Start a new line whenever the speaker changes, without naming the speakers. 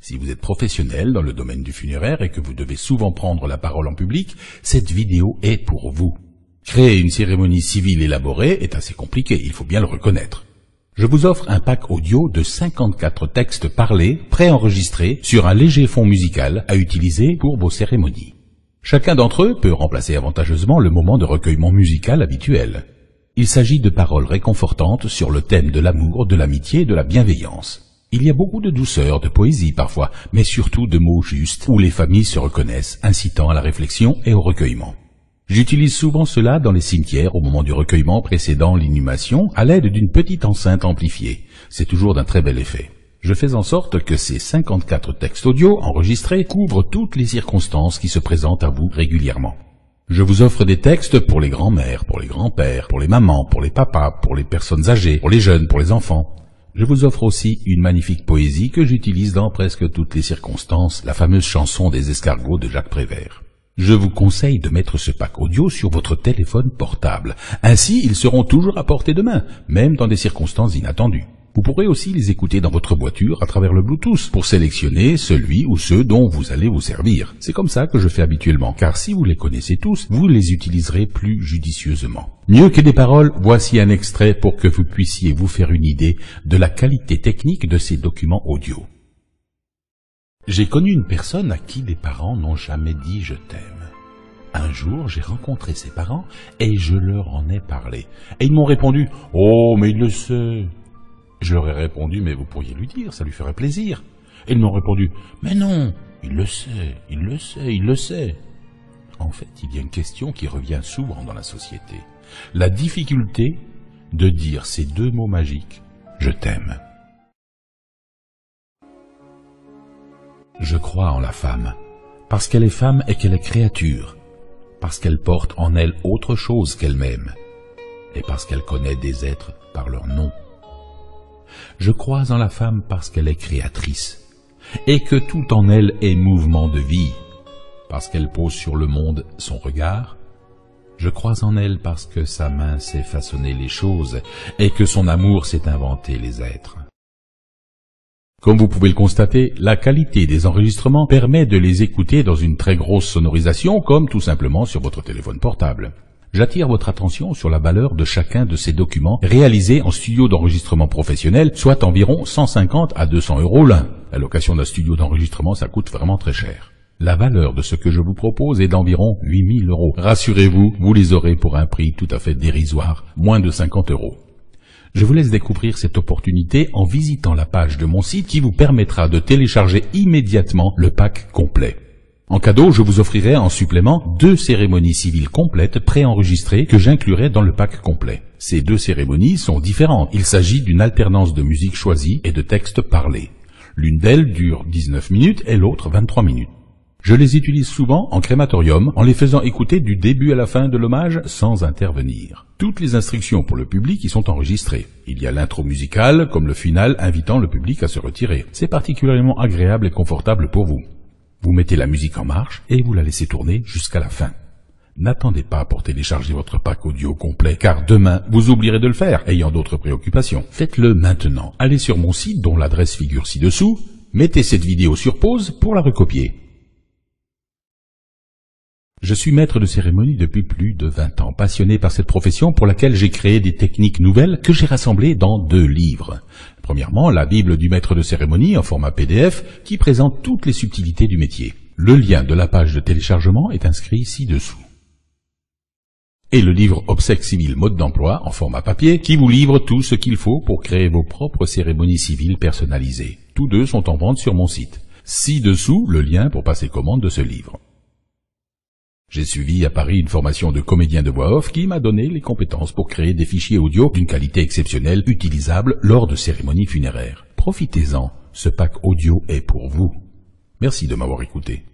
Si vous êtes professionnel dans le domaine du funéraire et que vous devez souvent prendre la parole en public, cette vidéo est pour vous. Créer une cérémonie civile élaborée est assez compliqué, il faut bien le reconnaître. Je vous offre un pack audio de 54 textes parlés, préenregistrés, sur un léger fond musical à utiliser pour vos cérémonies. Chacun d'entre eux peut remplacer avantageusement le moment de recueillement musical habituel. Il s'agit de paroles réconfortantes sur le thème de l'amour, de l'amitié et de la bienveillance. Il y a beaucoup de douceur, de poésie parfois, mais surtout de mots justes où les familles se reconnaissent, incitant à la réflexion et au recueillement. J'utilise souvent cela dans les cimetières au moment du recueillement précédant l'inhumation à l'aide d'une petite enceinte amplifiée. C'est toujours d'un très bel effet. Je fais en sorte que ces 54 textes audio enregistrés couvrent toutes les circonstances qui se présentent à vous régulièrement. Je vous offre des textes pour les grands-mères, pour les grands-pères, pour les mamans, pour les papas, pour les personnes âgées, pour les jeunes, pour les enfants. Je vous offre aussi une magnifique poésie que j'utilise dans presque toutes les circonstances, la fameuse chanson des escargots de Jacques Prévert. Je vous conseille de mettre ce pack audio sur votre téléphone portable. Ainsi, ils seront toujours à portée de main, même dans des circonstances inattendues. Vous pourrez aussi les écouter dans votre voiture à travers le Bluetooth pour sélectionner celui ou ceux dont vous allez vous servir. C'est comme ça que je fais habituellement, car si vous les connaissez tous, vous les utiliserez plus judicieusement. Mieux que des paroles, voici un extrait pour que vous puissiez vous faire une idée de la qualité technique de ces documents audio. J'ai connu une personne à qui les parents n'ont jamais dit « je t'aime ». Un jour, j'ai rencontré ses parents et je leur en ai parlé. Et ils m'ont répondu « oh, mais il le sait ». Je leur ai répondu, mais vous pourriez lui dire, ça lui ferait plaisir. Et ils m'ont répondu, mais non, il le sait, il le sait, il le sait. En fait, il y a une question qui revient souvent dans la société. La difficulté de dire ces deux mots magiques, je t'aime. Je crois en la femme, parce qu'elle est femme et qu'elle est créature, parce qu'elle porte en elle autre chose qu'elle-même, et parce qu'elle connaît des êtres par leur nom. Je crois en la femme parce qu'elle est créatrice, et que tout en elle est mouvement de vie, parce qu'elle pose sur le monde son regard. Je crois en elle parce que sa main sait façonner les choses, et que son amour sait inventer les êtres. Comme vous pouvez le constater, la qualité des enregistrements permet de les écouter dans une très grosse sonorisation, comme tout simplement sur votre téléphone portable. J'attire votre attention sur la valeur de chacun de ces documents réalisés en studio d'enregistrement professionnel, soit environ 150 à 200 € l'un. La location d'un studio d'enregistrement, ça coûte vraiment très cher. La valeur de ce que je vous propose est d'environ 8 000 €. Rassurez-vous, vous les aurez pour un prix tout à fait dérisoire, moins de 50 €. Je vous laisse découvrir cette opportunité en visitant la page de mon site qui vous permettra de télécharger immédiatement le pack complet. En cadeau, je vous offrirai en supplément 2 cérémonies civiles complètes préenregistrées que j'inclurai dans le pack complet. Ces 2 cérémonies sont différentes. Il s'agit d'une alternance de musique choisie et de textes parlés. L'une d'elles dure 19 minutes et l'autre 23 minutes. Je les utilise souvent en crématorium en les faisant écouter du début à la fin de l'hommage sans intervenir. Toutes les instructions pour le public y sont enregistrées. Il y a l'intro musicale comme le final invitant le public à se retirer. C'est particulièrement agréable et confortable pour vous. Vous mettez la musique en marche et vous la laissez tourner jusqu'à la fin. N'attendez pas pour télécharger votre pack audio complet, car demain, vous oublierez de le faire, ayant d'autres préoccupations. Faites-le maintenant. Allez sur mon site, dont l'adresse figure ci-dessous, mettez cette vidéo sur pause pour la recopier. Je suis maître de cérémonie depuis plus de 20 ans, passionné par cette profession pour laquelle j'ai créé des techniques nouvelles que j'ai rassemblées dans 2 livres. Premièrement, la Bible du maître de cérémonie en format PDF qui présente toutes les subtilités du métier. Le lien de la page de téléchargement est inscrit ci-dessous. Et le livre Obsèques civiles mode d'emploi en format papier qui vous livre tout ce qu'il faut pour créer vos propres cérémonies civiles personnalisées. Tous 2 sont en vente sur mon site. Ci-dessous, le lien pour passer commande de ce livre. J'ai suivi à Paris une formation de comédien de voix off qui m'a donné les compétences pour créer des fichiers audio d'une qualité exceptionnelle utilisables lors de cérémonies funéraires. Profitez-en, ce pack audio est pour vous. Merci de m'avoir écouté.